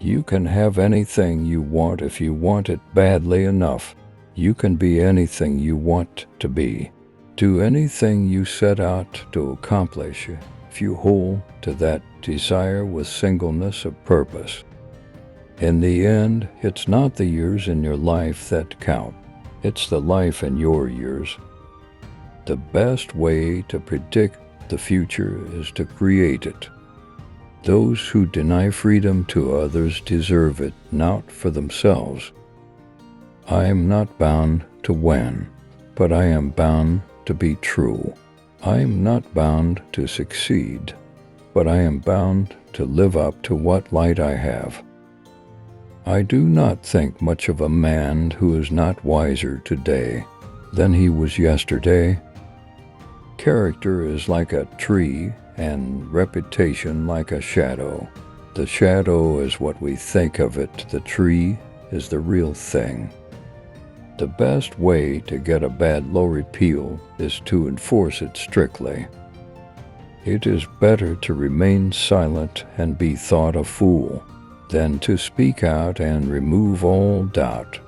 You can have anything you want if you want it badly enough. You can be anything you want to be. Do anything you set out to accomplish if you hold to that desire with singleness of purpose. In the end, it's not the years in your life that count. It's the life in your years. The best way to predict the future is to create it. Those who deny freedom to others deserve it not for themselves. I am not bound to win, but I am bound to be true. I am not bound to succeed, but I am bound to live up to what light I have. I do not think much of a man who is not wiser today than he was yesterday. Character is like a tree, and reputation like a shadow. The shadow is what we think of it. The tree is the real thing. The best way to get a bad law repealed is to enforce it strictly. It is better to remain silent and be thought a fool than to speak out and remove all doubt.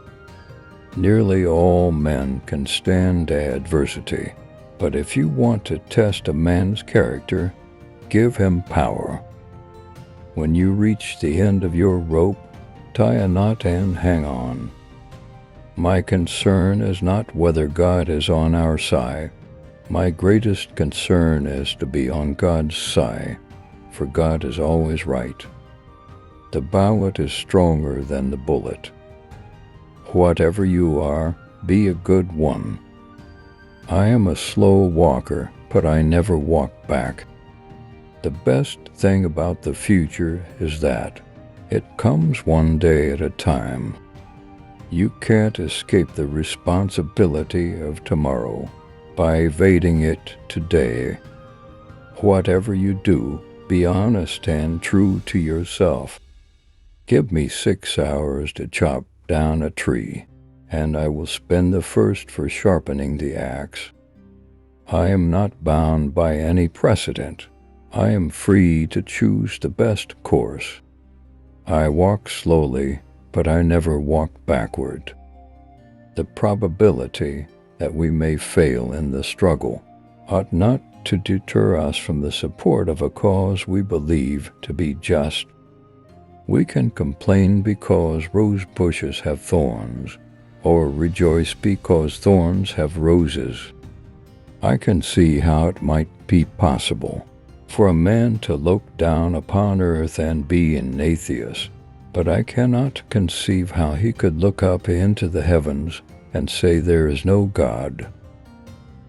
Nearly all men can stand adversity, but if you want to test a man's character, give him power. When you reach the end of your rope, tie a knot and hang on. My concern is not whether God is on our side. My greatest concern is to be on God's side, for God is always right. The ballot is stronger than the bullet. Whatever you are, be a good one. I am a slow walker, but I never walk back. The best thing about the future is that it comes one day at a time. You can't escape the responsibility of tomorrow by evading it today. Whatever you do, be honest and true to yourself. Give me 6 hours to chop down a tree, and I will spend the first for sharpening the axe. I am not bound by any precedent. I am free to choose the best course. I walk slowly, but I never walk backward. The probability that we may fail in the struggle ought not to deter us from the support of a cause we believe to be just. We can complain because rose bushes have thorns, or rejoice because thorns have roses. I can see how it might be possible for a man to look down upon earth and be an atheist, but I cannot conceive how he could look up into the heavens and say there is no God.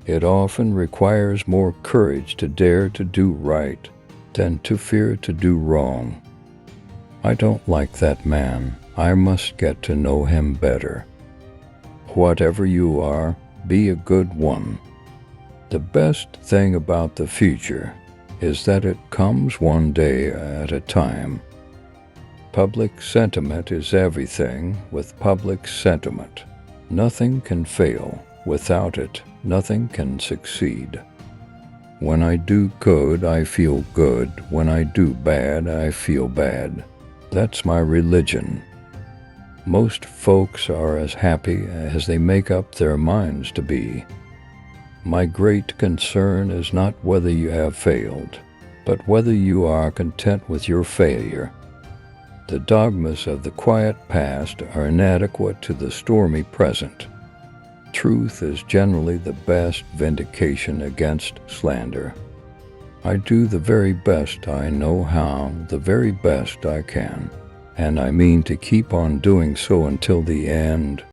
It often requires more courage to dare to do right than to fear to do wrong. I don't like that man. I must get to know him better. Whatever you are, be a good one. The best thing about the future is that it comes one day at a time. Public sentiment is everything with public sentiment. Nothing can fail. Without it, nothing can succeed. When I do good, I feel good. When I do bad, I feel bad. That's my religion. Most folks are as happy as they make up their minds to be. My great concern is not whether you have failed, but whether you are content with your failure. The dogmas of the quiet past are inadequate to the stormy present. Truth is generally the best vindication against slander. I do the very best I know how, the very best I can, and I mean to keep on doing so until the end.